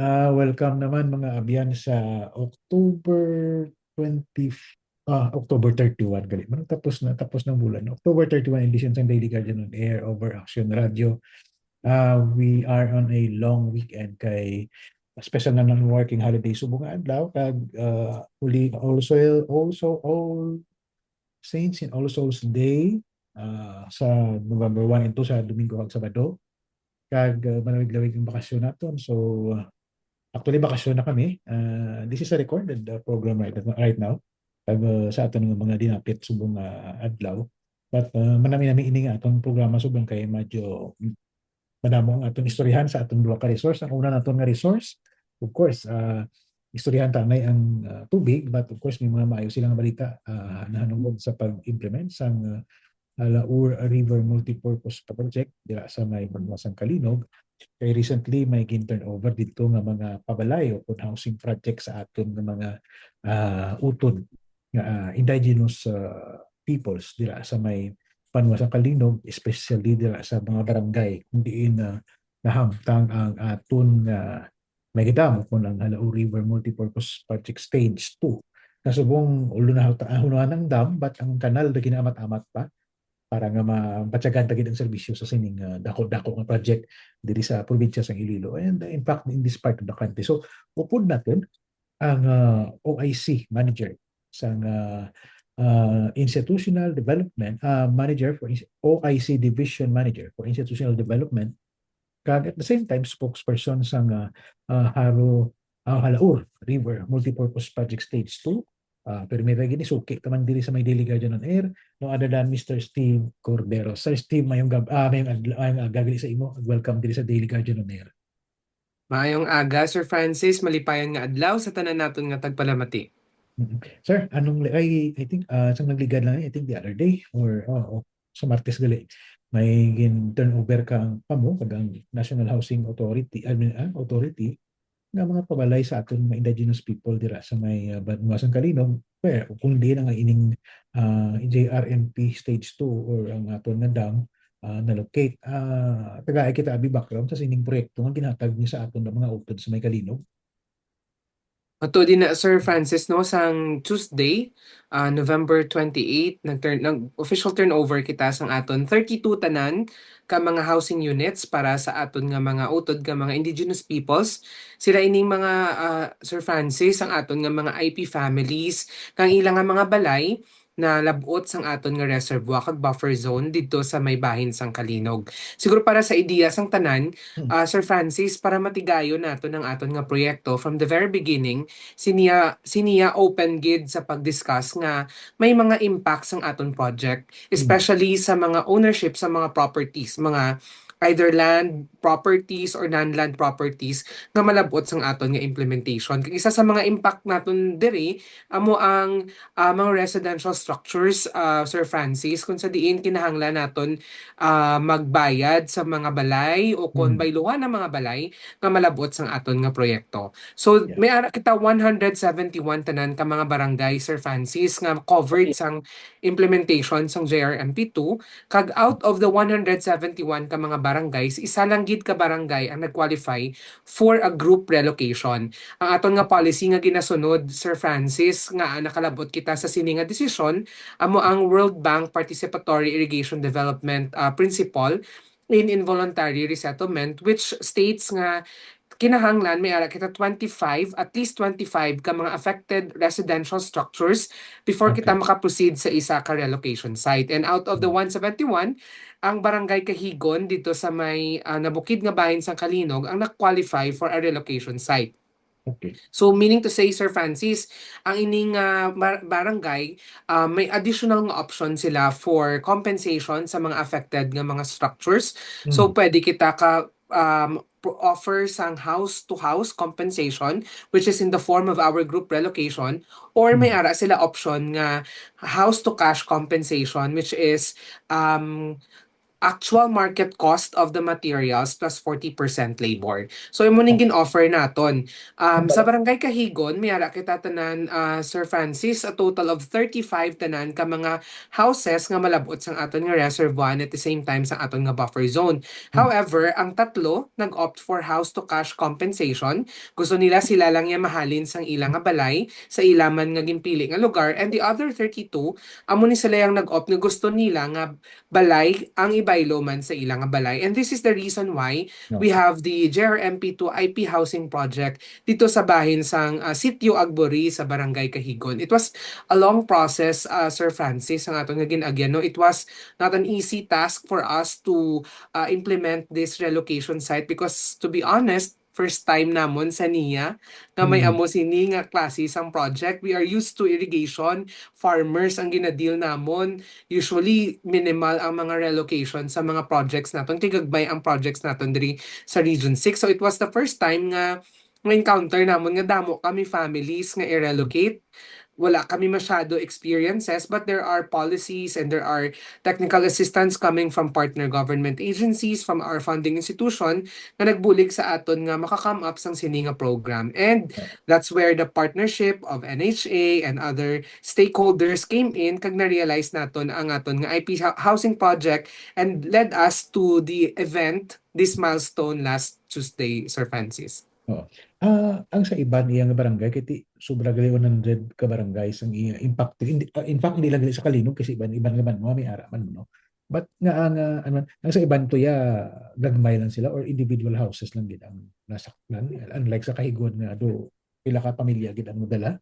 Welcome naman mga abyan sa October 20, October 31 gali. Manong tapos ng bulan. October 31 edition sa Daily Guardian on Air over Action Radio. We are on a long weekend kay special na ng working holiday subong nga adlaw kag uli also All Saints and All Souls Day sa November 1 and 2 sa Domingo kag Sabado kag manawig-lawig ang bakasyon naton. So actually, bakasyon na kami. This is a recorded program right now. Sa aton ng mga dinapit subong adlaw. But manami-nami ini nga atong programa subong kay medyo madamo ang atong istoryahan sa atong duha ka resource. Ang una naton nga resource, of course, istoryahan tanay ang tubig, but of course may mga maayo silang balita na hanungod sa pag-implement sang Laur River Multipurpose Project dira sa may Banwasang Kalinog. Kay recently may gin-turnover dito nga mga pabalayo o housing project sa aton nga mga utod nga indigenous peoples dira sa may Banwasang Kalinog, especially dira sa mga barangay kung diin nahamtang ang aton nga may gitamo kung ang Laur River Multipurpose Project Stage 2. Kasubong ulo na hunuan ng dam but ang kanal na ginaamat-amat pa para nga mapatyagan tagid ang serbisyo sa sining dako-dako nga project diri sa probinsya sa Iloilo and in fact in this part of the country. So upod natin ang OIC manager sa institutional development manager for OIC division manager for institutional development kag at the same time spokesperson sa Halaur River Multipurpose Project Stage 2. Pero may gini suki taman diri sa may Daily Guardian on Air no other than Mr. Steve Cordero. Sir Steve, mayong gagali sa imo. Welcome diri sa Daily Guardian on Air. Maayong aga, Sir Francis, malipayon nga adlaw sa tanan naton nga tagpalamati. Sir, I think sang nagligad lang I think the other day or sa Martes gali may gin turnover kang pamo kag ang National Housing Authority authority nga mga pabalay sa aton mga indigenous people dira sa may Banwasang Kalinog. Well, kung di na nga ining JRMP Stage 2 or ang aton nga dam na-locate, tagaay kita abi background sa sining proyekto nga ginhatag niya sa aton ng mga utod sa may Kalinog. Ato din na Sir Francis no sang Tuesday, November 28, official turnover kita sang aton 32 tanan ka mga housing units para sa aton nga mga utod nga mga indigenous peoples. Sila ining mga Sir Francis ang aton nga mga IP families kang ilang nga mga balay na labot sang aton nga reservoir kag buffer zone didto sa may bahin sang Kalinog. Siguro para sa ideya sang tanan, Sir Francis, para matigayon nato ng aton nga proyekto from the very beginning, siniya open gid sa pag-discuss nga may mga impacts ang aton project, especially sa mga ownership sa mga properties, mga either land properties or non-land properties nga malabot sang aton nga implementation. Kag isa sa mga impact naton diri amo ang mga residential structures, Sir Francis, kung sa diin kinahanglan naton magbayad sa mga balay o kon bayluhan ng mga balay nga malabot sang aton nga proyekto. So Yeah. may ara kita 171 tanan ka mga barangay, Sir Francis, nga covered sang implementation sang JRMP2 kag out of the 171 ka mga barangays, isa lang gid ka barangay ang nag-qualify for a group relocation. Ang aton nga policy nga ginasunod, Sir Francis, nga nakalabot kita sa sini nga desisyon amo ang World Bank Participatory Irrigation Development Principle in Involuntary Resettlement, which states nga kinahanglan may ara kita 25, at least 25 ka mga affected residential structures before kita Okay. makaproceed sa isa ka relocation site. And out of the 171, ang barangay Kahigon dito sa may nabukid nga bahin sa Kalinog ang nag-qualify for a relocation site. Okay. So meaning to say, Sir Francis, ang ining barangay, may additional nga option sila for compensation sa mga affected nga mga structures. So pwede kita ka offer sang house-to-house compensation, which is in the form of our group relocation, or may ara sila option nga house-to-cash compensation, which is actual market cost of the materials plus 40% labor. So imo ning Oh, gin-offer naton. ang Sa bala. Barangay Kahigon, may ara kita tanan, Sir Francis, a total of 35 tanan ka mga houses nga malabot sang aton nga reservoir and at the same time sang aton nga buffer zone. Hmm. However, ang tatlo nag-opt for house to cash compensation. Gusto nila sila lang ya mahalin sang ilang nga balay sa ilaman nga ginpili nga lugar, and the other 32 amo ni sila yang nag-opt nga gusto nila nga balay ang ibaylo man sa ilang nga balay. And this is the reason why we No. have the JRMP2 IP housing project dito sa bahin sang Sitio Agbori sa Barangay Kahigon. It was a long process, Sir Francis, ang aton nga ginagyan. No? It was not an easy task for us to implement this relocation site because to be honest, first time namon sa NIA nga may Hmm. amo sini nga klase sang project. We are used to irrigation, farmers ang gina-deal namon. Usually minimal ang mga relocation sa mga projects naton. Tigagbay ang projects naton diri sa Region 6. So it was the first time nga encounter namon nga damo kami families nga i-relocate. Wala kami masyado experiences, but there are policies and there are technical assistance coming from partner government agencies, from our funding institution na nagbulig sa aton nga makakame up sang sininga program. And that's where the partnership of NHA and other stakeholders came in kag na-realize naton ang aton nga IP housing project and led us to the event, this milestone last Tuesday, Sir Francis. Oo. Ang sa iban iyang barangay kiti sobra gali 100 ka barangay ang iya impact hindi in fact hindi lang gali sa Kalinog kasi iban naman mo may ara man no. But ano ang sa iban to ya gagmay lang sila or individual houses lang gid ang nasaklan unlike sa Kahigon nga do pila ka pamilya gid ang modala.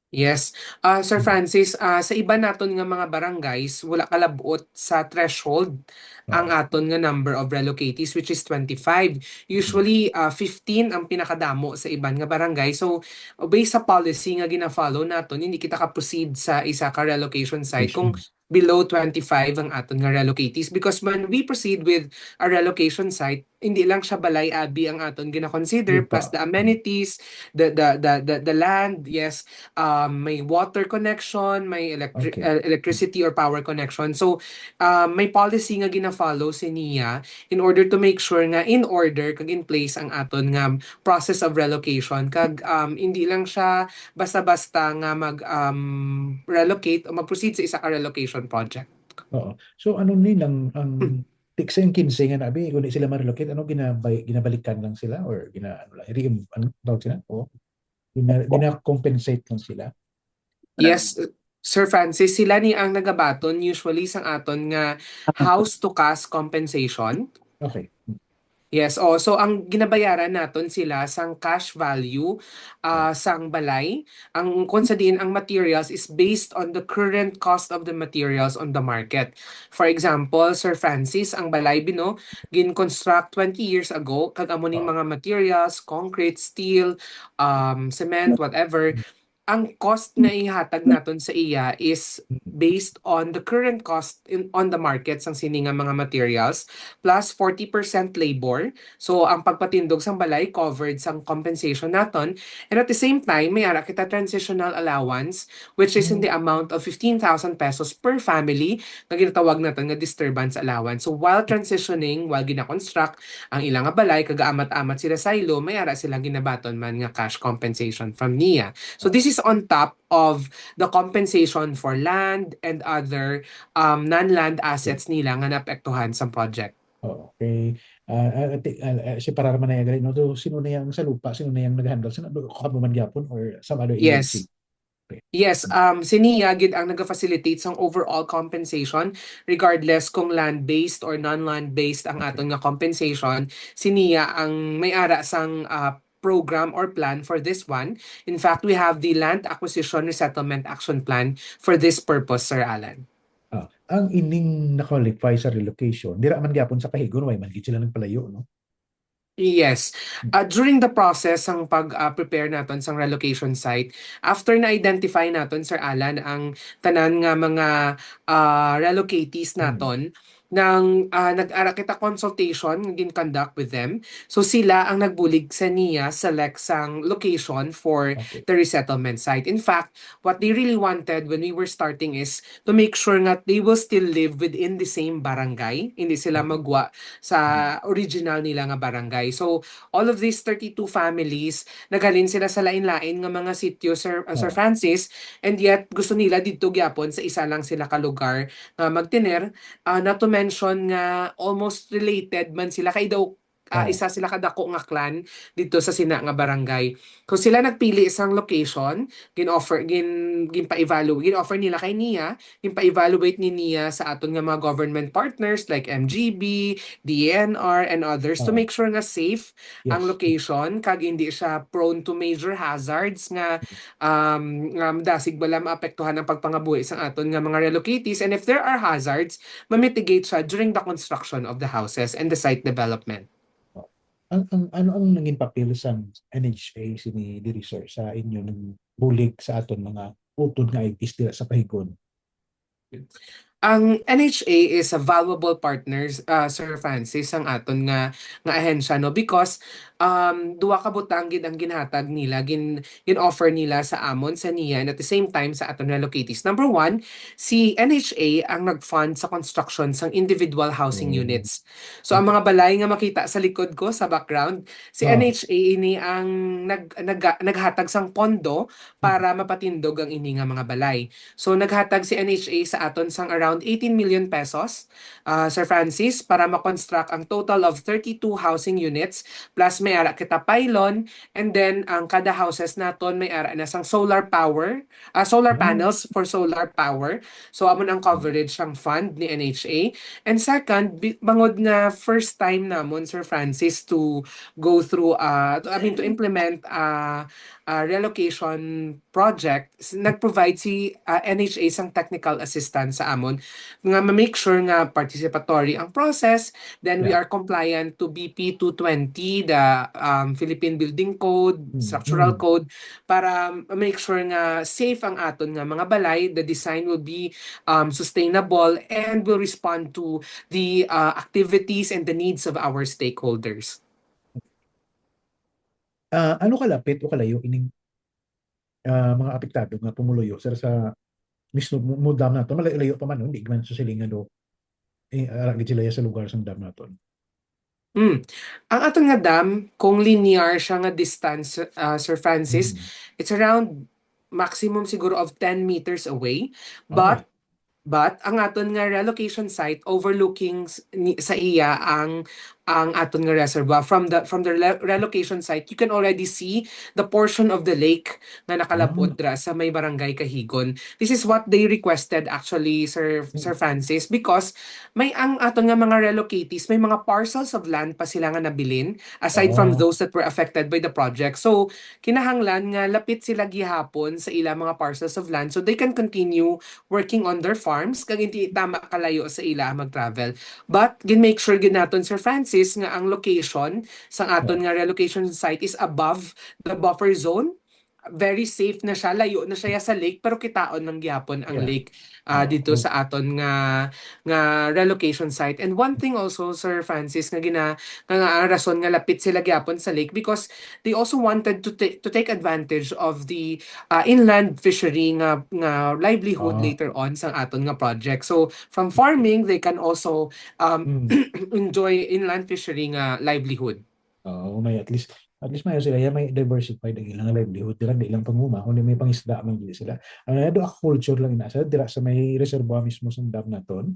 Yes. Sir Hmm. Francis, sa iba naton nga mga barangays, wala kalabot sa threshold ang Oo. aton nga number of relocatees which is 25. Hmm. Usually, 15 ang pinakadamo sa iban nga barangay. So, based sa policy nga gina-follow naton, hindi kita ka-proceed sa isa ka relocation site kung Location. below 25 ang aton nga relocatees because when we proceed with a relocation site, hindi lang siya balay abi ang aton gina-consider plus Lupa. the Hmm. amenities, the land, yes, may water connection, may Okay. electricity or power connection. So, may policy nga gina-follow si NIA in order to make sure nga in order kag in place ang aton nga process of relocation kag hindi lang siya basta-basta nga relocate o mag-proceed sa isa ka relocation project. Oo. So ano ni ang tiksa yung 15 nga nabi kung di sila ma-relocate ano ginabalikan lang sila or ano lang ano tawag sila? O gina-compensate lang sila. Yes, Sir Francis, sila ni ang nagabaton usually sang aton nga house to cost compensation. Okay. Yes, so ang ginabayaran naton sila sang cash value sang balay. Ang kung sa diin ang materials is based on the current cost of the materials on the market. For example, Sir Francis, ang balay bino gin-construct 20 years ago kag amo ning Oo. mga materials, concrete, steel, cement, whatever, ang cost nga ihatag naton sa iya is based on the current cost on the market sang sini nga mga materials plus 40% labor. So ang pagpatindog sang balay covered sang compensation naton, and at the same time may ara kita transitional allowance which is in Mm. the amount of 15,000 pesos per family nga ginatawag naton nga disturbance allowance. So while transitioning, while gina-construct ang ilang nga balay kaga-amat-amat sila sa ilo, may ara silang ginabaton man nga cash compensation from NIA. So this is on top of the compensation for land and other non-land assets nila nga naapektuhan sa project. Okay. Separar man na yung galing. No? So, sino na yung sa lupa? Sino na yung nag-handle? Sino kamo man gyapon or some other agency? Yes. Okay. Yes, si NIA gid ang naga-facilitate sang overall compensation regardless kung land-based or non-land-based ang Okay. aton nga compensation. Si NIA ang may-ara sang program or plan for this one. In fact, we have the Land Acquisition Resettlement Action Plan for this purpose, Sir Alan. Ang ining na-qualify sa relocation, dira man gyapon sa Kahigon, way man gid sila nagpalayo, no? Yes. During the process ng pag-prepare naton sa relocation site, after na-identify naton, Sir Alan, ang tanan nga mga relocatees Hmm. naton, nag-ara kita consultation gin conduct with them. So sila ang nagbulig sa niya select sang location for Okay. the resettlement site. In fact, what they really wanted when we were starting is to make sure that they will still live within the same barangay. Hindi sila Okay. magwa sa Mm. original nila nga barangay. So all of these 32 families nagalin sila sa lain-lain nga mga sitio, Sir Oh, Francis, and yet gusto nila dito gyapon sa isa lang sila ka lugar nga magtiner. Not to mention nga almost related man sila kay daw oh, isa sila kadako nga clan dito sa sina nga barangay. Kung sila nagpili isang location, gin-offer nila kay niya, gin-evaluate ni niya sa aton nga mga government partners like MGB, DNR and others to oh. make sure nga safe ang Yes. location kag hindi siya prone to major hazards nga dasig bala maapektuhan ang pagpangabuhi sa aton nga mga relocatees, and if there are hazards mamitigate siya during the construction of the houses and the site development. Oh. Ano ang naging papel sa NHA sini diri sir sa inyo ng bulig sa aton mga utod nga IPs dira sa Pahigon? Ang NHA is a valuable partners, Sir Francis, ang aton nga ahensya, no, because duwa ka butang gid ang ginhatag nila, gin-offer nila sa amon sa niya, and at the same time sa aton relocatees. Number one, si NHA ang nag-fund sa construction sang individual housing Oh, units. So ang okay. mga balay nga makita sa likod ko sa background, si Oh, NHA ini ang naghatag sang pondo mm, para mapatindog ang ini nga mga balay. So naghatag si NHA sa aton sang around 18 million pesos, Sir Francis, para ma-construct ang total of 32 housing units, plus may ara kita pylon, and then ang kada houses naton may ara na sang solar oh, panels for solar power. So amon ang coverage sang fund ni NHA. And second, bangod nga first time namon, Sir Francis, to go through to implement relocation project, nag-provide si NHA sang technical assistance sa amon nga ma-make sure nga participatory ang process, then we yeah. are compliant to BP 220, the Philippine Building Code, Mm, Structural mm. Code, para make sure nga safe ang aton nga mga balay, the design will be sustainable and will respond to the activities and the needs of our stakeholders. Ano kalapit o kalayo ining mga apektado nga pumuluyo sir sa mismo mo dam naton malayo pa man no? Hindi man sa silingan do gid sila ya sa lugar sa dam naton. Mm. Ang aton nga dam, kung linear siya nga distance, Sir Francis, Mm. it's around maximum siguro of 10 meters away. Okay. But ang aton nga relocation site overlooking sa iya ang aton nga reservoir. From the relocation site, you can already see the portion of the lake na Ah, nakalapod dra sa may barangay Kahigon. This is what they requested actually, Sir mm. Francis, because may ang aton nga mga relocatees, may mga parcels of land pa sila nga nabilin aside from Oh, those that were affected by the project. So kinahanglan nga lapit sila gihapon sa ilang mga parcels of land so they can continue working on their farms kag hindi tama kalayo sa ila mag-travel. But gin-make sure gid naton, Sir Francis, nga ang location sang yeah. aton nga relocation site is above the buffer zone. Very safe na siya, layo na siya sa lake, pero kitaon ng gyapon ang Yeah. lake dito Oh, sa aton nga relocation site. And one thing also, Sir Francis, nga rason nga lapit sila gyapon sa lake, because they also wanted to take advantage of the inland fishery nga livelihood ah, later on sa aton nga project. So from farming, they can also mm. enjoy inland fishery nga livelihood. May at least may sila ya may diversified ang ilang livelihood dira di ilang panguma kundi may pangisda man gid sila. Ano do culture lang ina sa dira sa may reservoir mismo sa dam naton.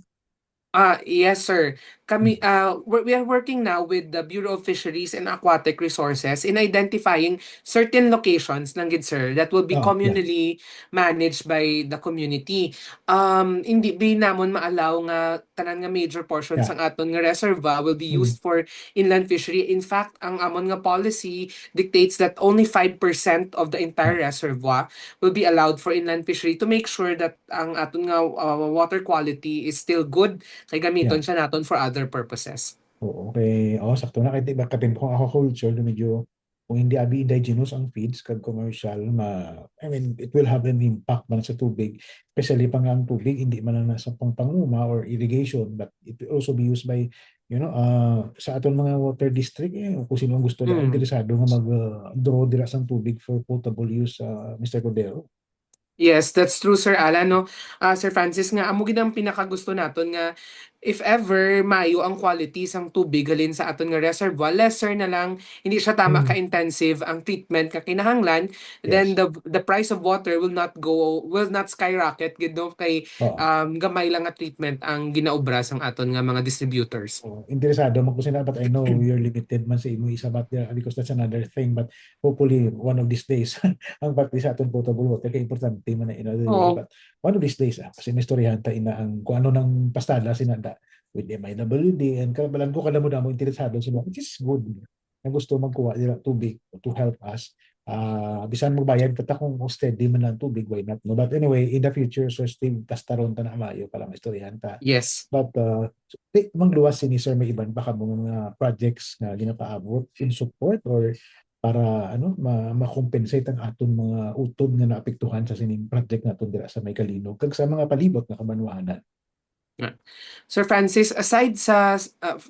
Yes, sir. Mm. We are working now with the Bureau of Fisheries and Aquatic Resources in identifying certain locations ng gid, sir, that will be Oh, yeah. communally managed by the community. Hindi namon maalaw nga tanan nga major portions Yeah. ng aton nga reservoir will be Mm. used for inland fishery. In fact, ang amon nga policy dictates that only 5% of the Yeah. entire reservoir will be allowed for inland fishery to make sure that ang aton nga water quality is still good kay Yeah. gamiton siya naton for other purposes. Oo, sakto na kay tiba katimpo ako culture do medyo kung hindi abi indigenous ang feeds kag commercial I mean it will have an impact man sa tubig, especially pang ang tubig hindi man lang nasa panguma or irrigation, but it will also be used by sa aton mga water district kung sino ang gusto na Mm. interesado nga mag draw dira sang tubig for potable use, Mr. Cordero. Yes, that's true, Sir Alan, no? Sir Francis, nga, amo gid ang pinakagusto naton nga, if ever maayo ang quality sang tubig halin sa aton nga reservoir, lesser na lang, hindi siya tama Mm, ka-intensive ang treatment ka kinahanglan, then yes. the price of water will not skyrocket gid no kay Oo. gamay lang nga treatment ang ginaobra sang aton nga mga distributors. Oh, interesado man ko sila, but I know you're limited man sa imo isa, but because that's another thing, but hopefully one of these days ang pati sa atong potable water kay importante man na in other way, Oo. but one of these days kasi istoryahan ta ina ang kung ano nang pastada sinanda with MIWD, and kabalan ko kada mo interesado sila, which is good na gusto magkuha nila tubig to help us. Bisan magbayad kata kung steady man ang tubig, why not, no? But anyway, in the future, so still tastaron ta na mayo para maistoryahan ta. Yes. But mangluwas ni sir, may iban baka mga projects na ginapaabot in support or para ma-compensate ang aton mga utod nga naapektuhan sa sining project naton dira sa may Kalinog kag sa mga palibot na kabanwahanan. Nga. Sir Francis, aside sa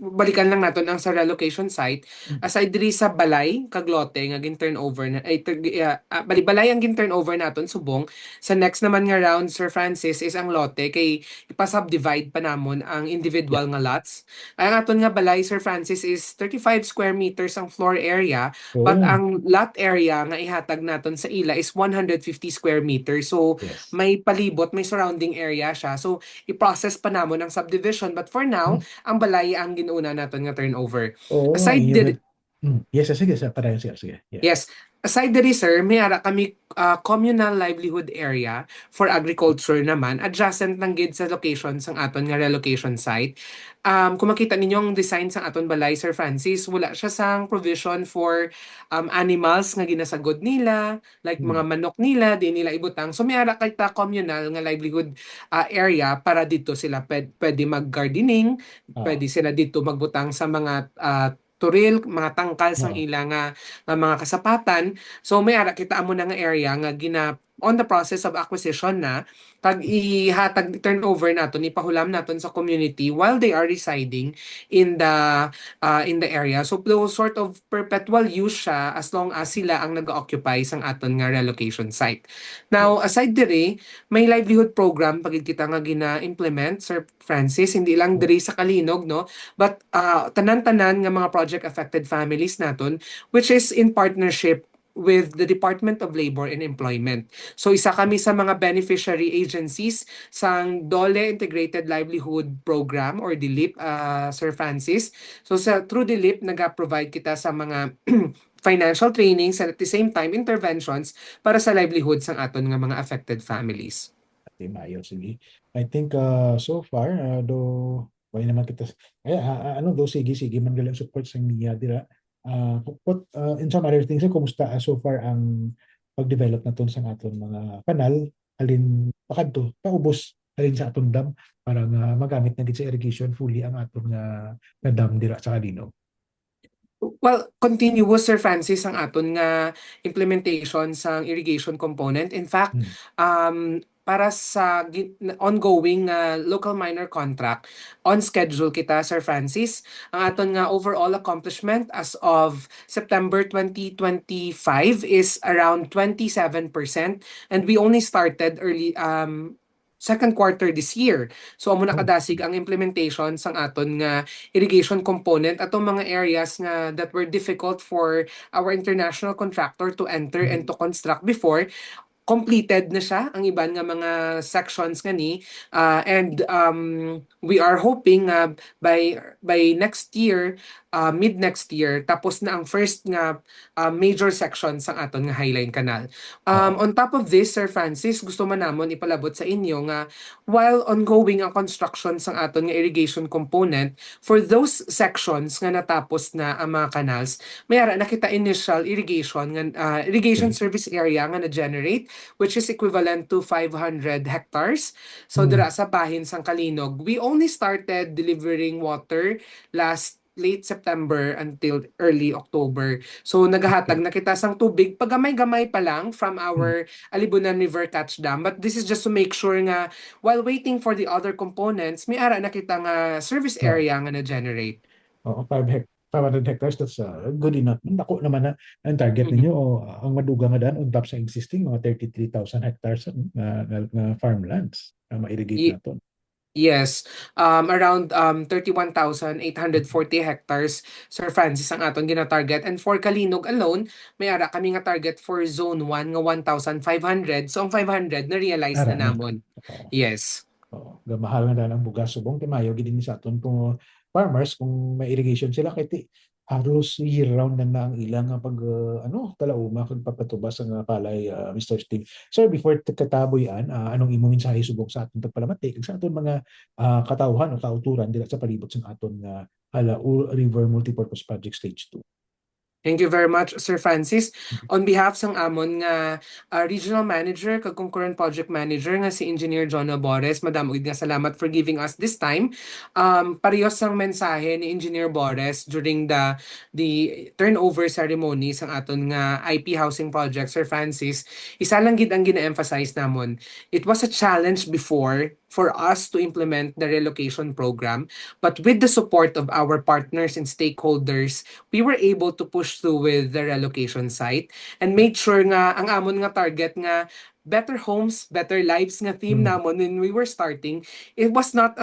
balikan lang naton ang sa relocation site, Mm. aside diri sa balay kag lote nga gin-turnover na balay ang gin-turnover naton subong, sa next naman nga round, Sir Francis, is ang lote kay ipa-subdivide pa namon ang Yeah. individual nga lots. Ang aton nga balay, Sir Francis, is 35 square meters ang floor area, but Oh, ang lot area nga ihatag naton sa ila is 150 square meters. So yes. may palibot, may surrounding area siya. So i-process pa namon ang subdivision, but for now Mm. ang balay ang ginuuna naton nga turnover. Oo nga, Aside iyo diri, yes, sige, sa para sige, sige. Yeah. yes, aside diri sir, may ara kami communal livelihood area for agriculture naman, adjacent lang gid sa location sang aton nga relocation site. Kung makita ninyo ang design sang aton balay, Sir Francis, wala siya sang provision for animals nga ginasagod nila, like mga Mm. manok nila, di nila ibutang. So may ara kay ta communal nga livelihood area para dito sila pwede mag-gardening, Ah, pwede sila dito magbutang sa mga turil, mga tangkal sang ah, ila nga mga kasapatan. So may ara kita amo na nga area nga on the process of acquisition na pag ihatag turnover naton ipahulam naton sa community while they are residing in the area. So those sort of perpetual use siya as long as sila ang nag-occupy sang aton nga relocation site. Now, yes. aside diri, may livelihood program pagid kita nga gina-implement, Sir Francis, hindi lang Oh, diri sa Kalinog, no? But tanan-tanan nga mga project affected families naton, which is in partnership with the Department of Labor and Employment. So isa kami sa mga beneficiary agencies sang DOLE Integrated Livelihood Program or DLIP, Sir Francis. So through DLIP, nag-provide kita sa mga financial trainings and at the same time interventions para sa livelihoods ng aton nga mga affected families. okay, maayo, sige. I think so far, do why naman kita do sige sige man galang support sa niya dira. But in some other things, kumusta so far ang pag-develop na sa aton mga kanal, alin pakadto paubos alin sa aton dam para nga magamit na gid sa irrigation fully ang aton nga dam dira sa Calino. Well, continuous, Sir Francis, ang aton nga implementation sang irrigation component. In fact, Hmm. para sa ongoing local minor contract, on schedule kita, Sir Francis. Ang aton nga overall accomplishment as of September 2025 is around 27%, and we only started early second quarter this year. So amo Oh. nakadasig ang implementation sang aton nga irrigation component atong mga areas nga that were difficult for our international contractor to enter and Hmm. to construct before, completed na siya ang iban nga mga sections nga ni, and we are hoping by next year, mid next year, tapos na ang first nga major section sang aton nga Highline Canal. Oo. On top of this, Sir Francis, gusto man namon ipalabot sa inyo nga while ongoing ang construction sang aton nga irrigation component, for those sections nga natapos na ang mga canals, may ara nakita initial irrigation Okay. service area nga na-generate, which is equivalent to 500 hectares. So Hmm. dira sa bahin sang Kalinog, we only started delivering water last late September until early October. So naghahatag Okay. na kita sang tubig pagamay-gamay pa lang from Mm. our Alibunan River Catch Dam. But this is just to make sure nga while waiting for the other components, may ara na kita nga service Oh, area nga na-generate. oo, 500 hectares, that's good enough. Naku naman na ang target Mhm. ninyo o ang maduga nga daan on top sa existing mga 33,000 hectares na farmlands na ma-irrigate Ye- naton. Yes, around 31,840 hectares, Sir Francis, ang aton gina-target. And for Kalinog alone, may ara kami nga target for Zone 1 nga 1,500. So ang 500 na-realize Ara na na. namon. Oo. Yes. Oo. Gamahal na daan ang bugas subong timayo gid sa aton kung farmers kung may irrigation sila kay halos year round na ang ilang nga pag talauma kag papatubas ang palay, Mr. Steve. Sir, before kataboy-an, anong imong mensahe subong sa aton pagpalamati kag sa aton mga katawhan o kauturan dira sa palibot sa aton nga Halaul River Multipurpose Project Stage 2? Thank you very much, Sir Francis. On behalf sang amon nga Regional Manager kag Concurrent Project Manager nga si Engineer John Bores, madamo gid nga salamat for giving us this time. Parehas sang mensahe ni Engineer Bores during the turnover ceremony sang aton nga IP housing project, Sir Francis. Isa lang gid ang gina-emphasize namon. It was a challenge before for us to implement the relocation program, but with the support of our partners and stakeholders, we were able to push through with the relocation site and made sure nga ang amon nga target nga better homes, better lives nga theme Mm. namon when we were starting, it was not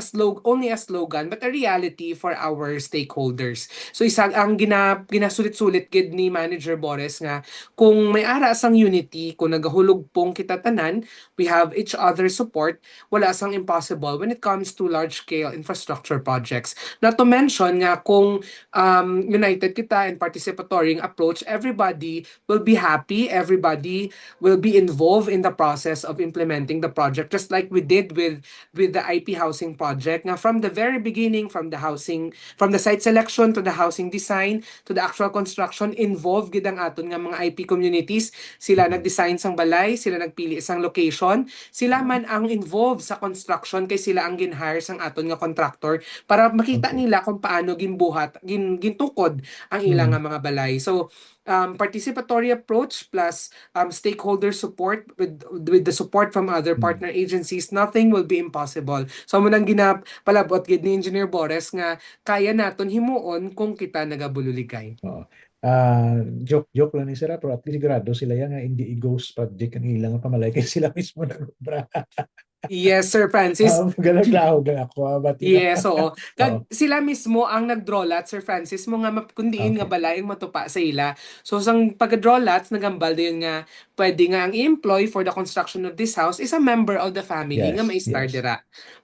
only a slogan but a reality for our stakeholders. So isa ang ginasulit-sulit gid ni Manager Boris nga kung may ara sang unity, kung nagahulog pong kita tanan, we have each other support, wala sang impossible when it comes to large scale infrastructure projects. Not to mention nga kung united kita and participatory approach, everybody will be happy, everybody will be involved in the process of implementing the project, just like we did with the IP housing project. Now, from the very beginning, from the site selection to the housing design to the actual construction, involved gid ang aton nga mga IP communities. Sila Mm. nag-design sang balay, sila nagpili sang location, sila Oo. man ang involved sa construction kay sila ang gin-hire sang aton nga contractor para makita Okay. nila kung paano ginbuhat, gintukod ang ilang Mm. nga mga balay. So, participatory approach plus stakeholder support with the support from other Mm. partner agencies, nothing will be impossible. So, mo nang ginapalabot gid ni Engineer Bores nga kaya naton himuon kung kita nagabululigay. Oo. Joke lang ni sila pero at least sigurado sila yan nga hindi i-ghost project ang ilang pamalay kay sila mismo nag-obra. Yes, Sir Francis. Galaglaog lang ako, but Yes, oo. oo. Kag sila mismo ang nag-draw lots, Sir Francis, mo nga kundiin nga Okay. balay ang matupa sa ila. So sang pag-draw lots, nagambal din nga pwede nga ang i-employ for the construction of this house is a member of the family nga Yes, may-star yes. dira.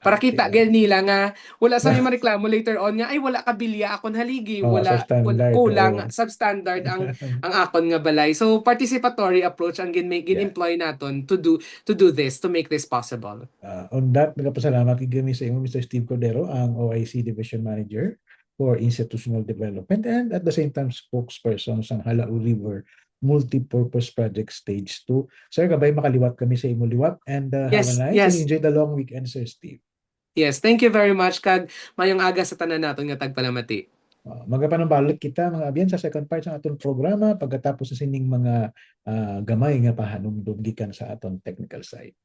Para Okay. kita gel nila nga wala sa may mareklamo later on nga ay wala ka bilya akon haligi, Oh, sa wala standard. kulang Oo. substandard ang akon nga balay. So participatory approach ang Yeah. gin-employ naton to do this, to make this possible. On that, nagpasalamat kami sa inyo, Mr. Steve Cordero, ang OIC Division Manager for Institutional Development and at the same time spokesperson sa Halaul River Multipurpose Project Stage 2. Sir, kabay makaliwat kami sa imo liwat and have a Yes, nice and yes. enjoy the long weekend, Sir Steve. Yes, thank you very much kag mayong aga sa tanan naton nga tagpalamati. Magapanambalik kita mga abyan sa second part sa aton programa pagkatapos sa sining mga gamay nga pahanumdum gikan sa aton technical side.